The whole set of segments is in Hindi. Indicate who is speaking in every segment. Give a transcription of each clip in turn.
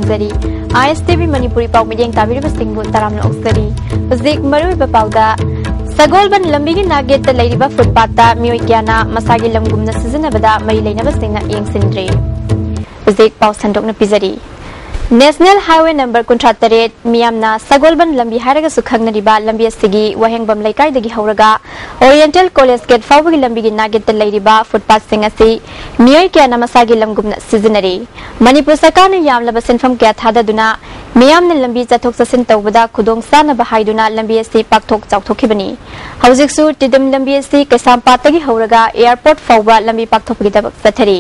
Speaker 1: फोंजरी ISTV Manipuri पाव मीडियम ताबिर बसिंगु तराम ओक्सरी उजिक मरु बपावदा सगोलबन लंबी की नागेट लेरिबा फुटपाथ मियोय क्याना मसागी लमगुमना सिजनबदा मरी लेनबा सिंगना येंगसिनद्रे उजिक पाव संदोकना पिजरी नेशनल हाईवे नंबर 38 मियामना सगोलबन लंबी हायरगा सुखंगनरिबा लंबी असिगी वहेंगबम लेकाइदगी हौरगा ओरिएंटल कॉलेज गेट फाउबगी लंबीगी नागेट लेरिबा फुटपाथ सिंग असि मियोय क्याना मसागी लमगुमना सिजनरी मणिपुर सरकारना यामलबा सिनफम क्या थाददुना मियामना लंबी चथोक चसिन तौबदा खुदोंग सानबा हाइदुना लंबी असि पाकथोक चाउथोखिबनी हौजिकसु तिदम लंबी असि कैसामपातगी हौरगा एयरपोर्ट फाउबा लंबी पाकथोकगी दबक सथरी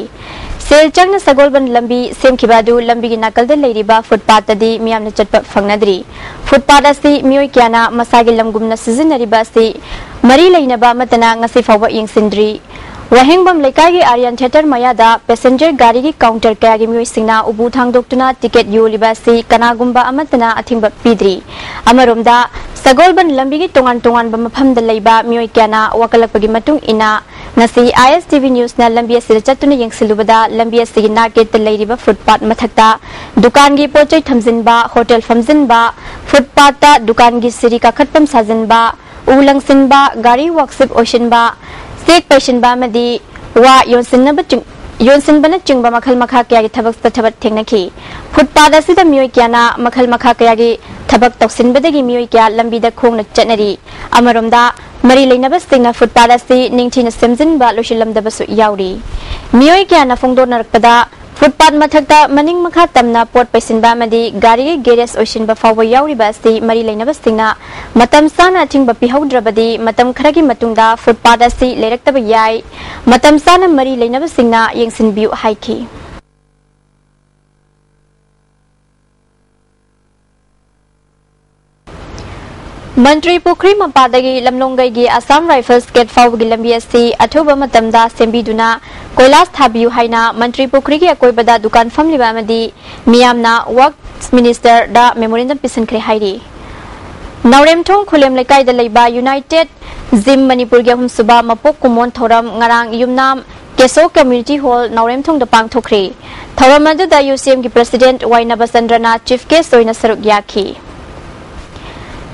Speaker 1: सेलचंग सगोलबन लंबी सेमखिबादु लंबीगी नाकलदा लेरिबा फुटपाथदी मियामना चटपा फंगनद्री फुटपाथ असि मियोय क्याना मसागी लमगुमना सिजनरिबा असि मरी लेनबा मतना ngasi फाउबा येंगसिनद्री वहेंगबम लेकाई आर्यन थिएटर मयादा पैसेंजर गाड़ी की काउंटर कयागी मियोय सिंगना उबु थांगदोक्तुना टिकेट योलिबासी कनागुंबा अमतना अथिंबा पीद्री अमरोमदा सगोलबन लंबी की तोंगान तोंगान मफमदा लेबा मियोय क्याना वकलकपगी मतुंग इना ngasi ISTV न्यूज ना लंबी असि चतुना येंगसिलुबदा लंबी असि नागेट लेरिबा फुटपाथ मथक्ता दुकान की पोचै थमजिनबा होटल फमजिनबा फुटपाथ दुकान की सिरी काखटपम साजिनबा उलंगसिनबा गाड़ी वर्कशिप ओशनबा सेक पैशनबा मदी वा योनसिनबना चिंगबा मखल मखा कयागी थबक थबक थेंगनखी फुटपाथ असिदा मियोय क्याना मखल मखा कयागी थबक तौसिनबदगी मियोय क्या लंबीदा खोंगना चटनरी अमरोमदा मरी लेनबा सिंगना फुटपाथ असि निंगथिना सेमजिनबा लोशिलमदबसु याउरी मियोय क्याना फोंदोनरकपदा फुटपाथ मथक्ता मनिंग मखा तमना पोट पैसिनबा मदी गाड़ी गैरेज ओशिनबा फाउबा याउरीबा असि मरी लेनबा सिंगना मतम साना अथिंगबा पिहौद्रबदी मतम खरगी मतुंगदा फुटपाथ असि लेरक्तबा याय मतम साना मरी लेनबा सिंगना येंगसिनबियु हाइखी मंत्री पुखरी मपादगी लमलोंगई असम राइफल्स गेट फाउबगी लंबी असि अथुबा मतमदा सेंबिदुना कोइलास थाबियु हाइना मंत्री पुखरी की अकोइबदा दुकान फमलिबा मदी मियामना वर्क्स मिनिस्टर दा मेमोरेंडम पिसनख्रे हाइरी नौरेमथोंग खुलेम लेकाइदा लेबा यूनाइटेड जिम मणिपुर गे हुमसुबा मपोक कुमोन थोरम ngarang युमनाम केसो कम्युनिटी हॉल नौरेमथोंग दा पांगथोखरे थोरम अदुदा यूसीएम की प्रेसिडेंट वाइनाबा चंद्रना चीफ गेस्ट ओइना सरुक याखी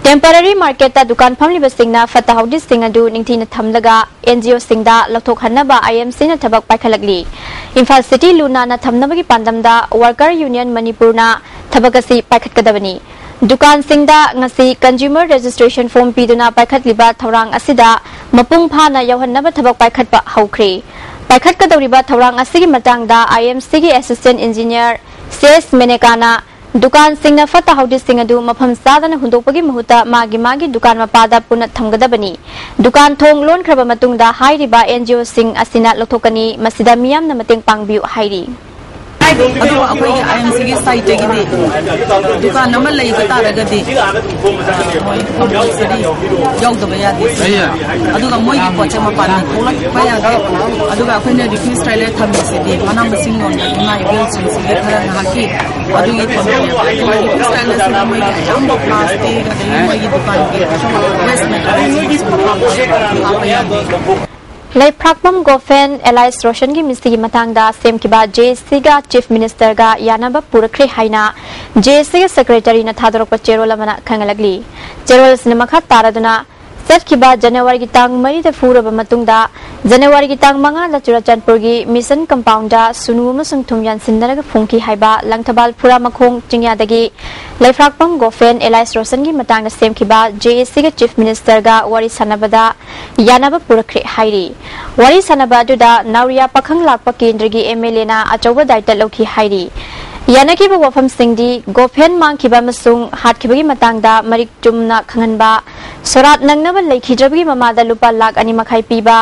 Speaker 1: टेम्पररी मार्केट दुकान फमलिबा सिंगना फता हाउदी सिंग अदु निंगथिना थमलगा एनजीओ सिंगदा लथोखहनबा आईएमसी ना थबक पाइखलगली इम्फाल सिटी लुना ना थमनबगी पांदमदा वर्कर यूनियन मणिपुरना थबकसी पाइखतकदबनी दुकान सिंगदा ngasi कंज्यूमर रजिस्ट्रेशन फॉर्म पीदुना पाइखतलिबा थौरांग असिदा मपुंग फाना यौहनबा थबक पाइखतबा हौख्रे पाइखतकदौरिबा थौरांग असिगी मतंगदा आईएमसी की असिस्टेंट इंजीनियर सेस मेनेकाना दुकान सिंगना फता हाउदी सिंग अदु मफम सादना हुंदोकपगी महुता मागी दुकान मपादा पुना थमगदबनी दुकान थोंग लोन खरबा मतुंगदा हाइरिबा एनजीओ सिंग असिना लथोकनी मसिदा मियामना मतेंग पांगबियु हाइरी
Speaker 2: IMC की साइट दुकान तारगदी मोई पोचे मपान थोलपे रिफ्यूज ट्राइल थमी मना मसिंग
Speaker 1: लेफ्राकमम गोफेन एलाइस रोशन की मिस्त्री मतंगदा सेमकिबा जेएससी गा चीफ मिनिस्टर गा यानाबा पुरखरे हाइना जेएससी सेक्रेटरी ना थादरक चेरोल मना खंगलगली चेरोल सिनेमा तारदुना चटकिबा जनवरी की तांग मरी दा फुरबा मतुंगदा जनवरी की तांग मंगा दा चुराचंदपुर की मिशन कंपाउंडा सुनु अमसुंग थुमयान सिंदरगा फुंकी हाइबा लंगथबाल फुरा मखोंग चिंगयादगी लेफ्राकपम गोफेन एलाइस रोशन की मतंगदा सेमकिबा जेएससी के चीफ मिनिस्टर गा वारी सनाबदा यानाबा पुरखरे हाइरी वारी सनाबा दुदा नाउरिया पखंग लाकपा केंद्र की एमएलए ना अचौबा दायित्व लौखी हाइरी यानकीबा वफम सिंगदी गोफेन मांगखिबा मसुंग हाटखिबगी मतंगदा मरिक चुमना खंगनबा सोरात नंगनबा लेखिद्रबगी ममादा लुपा लाख अनि मखाई पीबा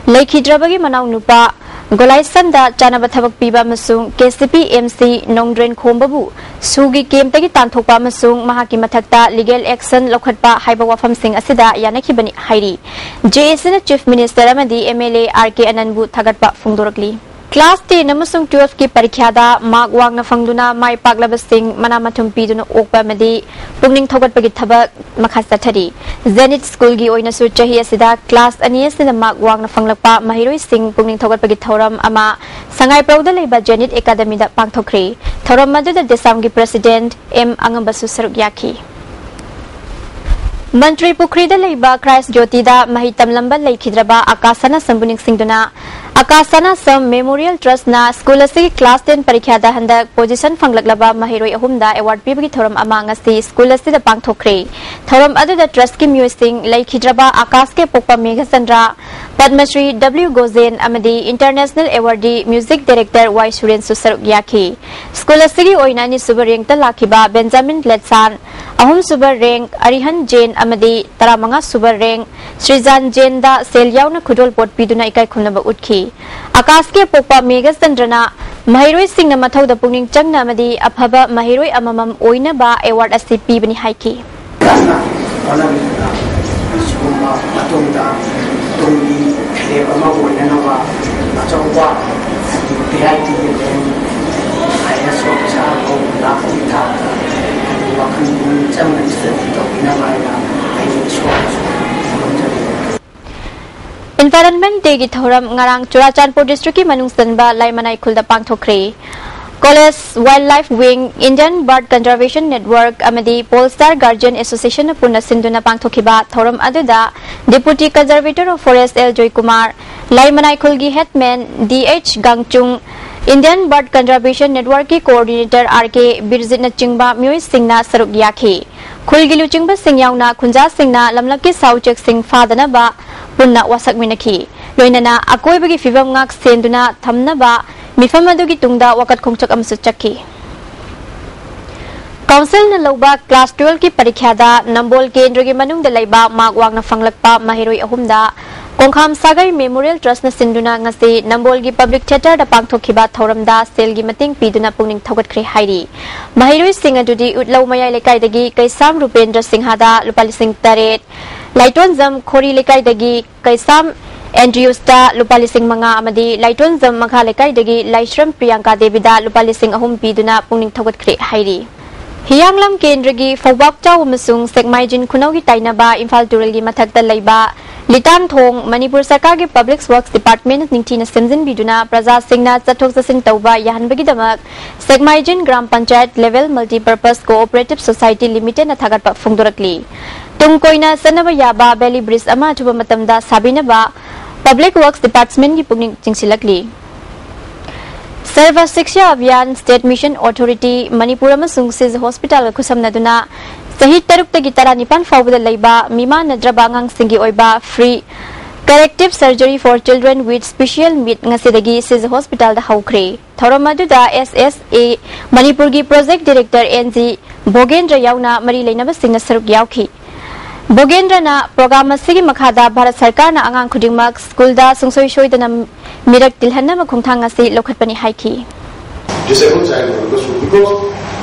Speaker 1: लेखिद्रबगी मनाउ नुपा गोलाइसनदा चानबा थबक पीबा मसुंग केसीपी एमसी नोंग्ड्रेन खोमबबु सुगी केमतगी तांथोकपा मसुंग महाकी मथक्ता लीगल एक्शन लौखटपा हाइबा वफम सिंग असिदा यानकीबनी हाइरी जेएससी चीफ मिनिस्टर अमदी एमएलए आरके अनंतबु थगटपा फुंगदोरकली क्लास 10 अमसुंग 12 की परीक्षादा मार्क वांगना फंगदुना माई पाकलबसिंग मना मथुम पीदुना ओकपा मदी पुंगनिंग थोगटपगी थबक मखा चथरी जेनिट स्कूल की ओइनसु चही असिदा क्लास 2 असिदा मार्क वांगना फंगलकपा महिरोई सिंग पुंगनिंग थोगटपगी थौरम अमा संगाई प्रौदा लेबा जेनिट एकेडमी दा पांगथोखरे थौरम अदुदा देसाम की प्रेसिडेंट एम अंगंबसु सरुक याखी मंत्री पुखरीदा लेबा क्राइस्ट ज्योतिदा मही तमलंबा लेखिद्रबा आकाशना संबुनिक सिंगदुना आकाशना सम मेमोरियल ट्रस्ट ना स्कूल असि क्लास 10 परीक्षा दा हंदक पोजीशन फंगलकलबा महिरोय अहुमदा अवार्ड पीबगी थौरम अमा ngasi स्कूल असि दा पांगथोखरे थौरम अदुदा ट्रस्ट की म्यूसिंग लेखिद्रबा आकाश के पोकपा मेघचंद्रा पद्मश्री डब्ल्यू गोजेन अमदी international awardee music director Y Suren सुसरुक याखी स्कूल असि की ओइनानी सुबर रैंक ता लाखिबा बेंजामिन लेटसान अहुम सुबर रैंक अरिहन जेन अमदी तरामंगा सुबर रैंक श्रीजान जेन दा सेल यावना खुदोल पोट पीदुना इकाई खुमनबा उठखी आकाश के पोकपा मेघचंद्रना महिरोय सिंह मथौदा पुनिंग चंगना अमदी अफबा महिरोय अममम ओइनबा अवार्ड असि पीबनी हाइकी एनवायरनमेंट डे की थौरम ngarang चुराचांदपुर डिस्ट्रिक्ट की मनुंग सनबा लाइमनाई खुलदा पांगथोखरे college wild life wing Indian bird conservation network अमदी पोलस्टार गार्जियन एसोसिएशन पुना सिंधुना पांगथोखिबा थौरम अदुदा deputy conservator of forest L Joy Kumar Laimanai खुलगी headman DH Gangchung Indian bird conservation network की कोऑर्डिनेटर आरके बिरजित चिंगबा म्यूई सिंगना सरुक याखी खुलगी लुचिंगबा सिंग यावना खुंजा सिंगना लमलक की साउचेक सिंग फादनबा पुन्ना वासक मिनखी लोइनना अकोइबगी फिवम ngak सेंदुना थमनबा मिफम अदुगी तुंगदा वकत खोंगचक अमसु चक्की काउंसिल न लौबा क्लास 12 की परीक्षा दा नंबोल केंद्र के मनुंग द लैबा मार्क वांगना फंगलकपा महिरोय अहुमदा कोंखाम सागर मेमोरियल ट्रस्ट न सिंदुना ngasi नंबोल की पब्लिक थिएटर दा पांगथोखिबा थौरमदा सेल की मतिंग पीदुना पुंगनिंग थौगतख्रे हाइरी महिरोय सिंह अदुदी उतलौ मयाय लेकाइदगी कैसाम रुपेंद्र सिंहादा लुपाली सिंह तरेत लाइटोनजम खोरी लेकाइदगी कैसाम एंड्रियुस्टा लुपाली सिंह मंगा अमदी लाइटोनजम मखा लेकाइदगी लाइश्रम प्रियंका देवीदा लुपाली सिंह अहुम पीदुना पुंगनिंग थौगतख्रे हाइरी हियांगलम केंद्र की फौबाक चाव मसुंग सेकमाइजिन खुनौ की ताइनबा इम्फाल टूरल की मथक्ता लैबा लिटान थोंग मणिपुर सरकार के पब्लिक वर्क्स डिपार्टमेंट निंगथीना सिमजिन बिदुना प्रजा सिंगना चथोक चसिन तौबा याहनबगीदमक सेकमाइजिन ग्राम panchayat level multipurpose cooperative society limited न थागतपा फुंगदोरकली तुम कोइना सनबा याबा बेली ब्रिज अमा अथुबा मतमदा साबिनबा पब्लिक वर्क्स डिपार्टमेंट की पुंगनिंग चिंगसिलकली Sarva Shiksha Abhiyan state mission authority Manipur अमसुंग सिज हॉस्पिटल खुसमनदुना सही तरुक तगी तरा निपान फाउबदा लैबा मीमा नद्रबा अंगांग सिंगी ओइबा free corrective surgery for children with special need ngasiदगी सिज हॉस्पिटल दा हौख्रे थौरम अदुदा एसएसए मणिपुर की प्रोजेक्ट डायरेक्टर एनजी बोगेंद्र यावना मरी लेनबा सिंगना सरुक यावखी बोगेंद्रना प्रोग्राम असिगी मखादा भारत सरकार ना अंगांग खुदिंगमक स्कूल दा सुंगसोय सोयदना मिरक तिलहन्ना खोंथांग असि लोखतपनि हाइखी
Speaker 3: disabled child because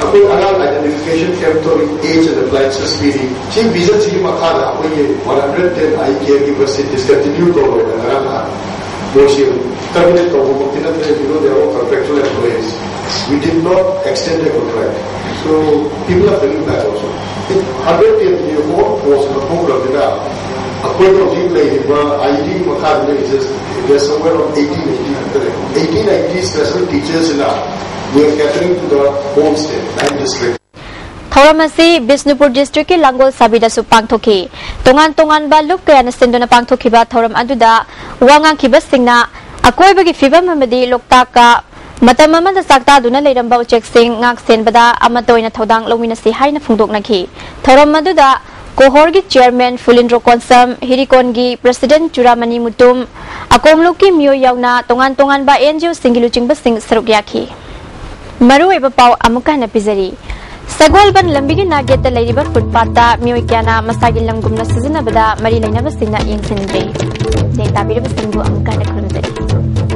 Speaker 3: अकोई अनाल identification territory age and appliances speedy chief vision chi makhala अकोई 110 eye caregivers discontinue to अनाला motion terminate to botina because they are all contractual employees we did not extend the contract so people are feeling that also 110 year old was the program that अकोई तो जी लेबा ID makhala is there's somewhere on 1890 special teachers in we are catering to the whole state 9 districts
Speaker 1: थौरमसी बिष्णुपुर डिस्ट्रिक्ट के लांगोल साबिदा सु पांगथोखी तोंगान तोंगान बा लुक कयाना सिंदुना पांगथोखिबा थौरम अदुदा वांगांग खिबा सिंगना अकोइबगी फिबम अमदी लोकताक का मतम अमदा साक्तादुना लेरंबा उचेक सिंग ngak senbada amatoina thodang lowinasi haina phungdoknaki थौरम अदुदा कोहोर की चेयरमैन फुलिंद्रो कोंसम हिरिकोन की प्रेसिडेंट चुरामनी मुतुम अकोमलु की मियो यावना तोंगान तोंगान बा एनजीओ सिंगिलु चिंगबा सिंग सरुक याखी मरु एबा पाव अमुका न पिजरी सगोलबन लंबी की नागेत लेरिबा फुटपाता मियो क्याना मसागी लंगुमना सिजनबदा मरी लेनबा सिंगना यंगसिनद्रे देताबिरबा सिंगु अमुका न खरुजरी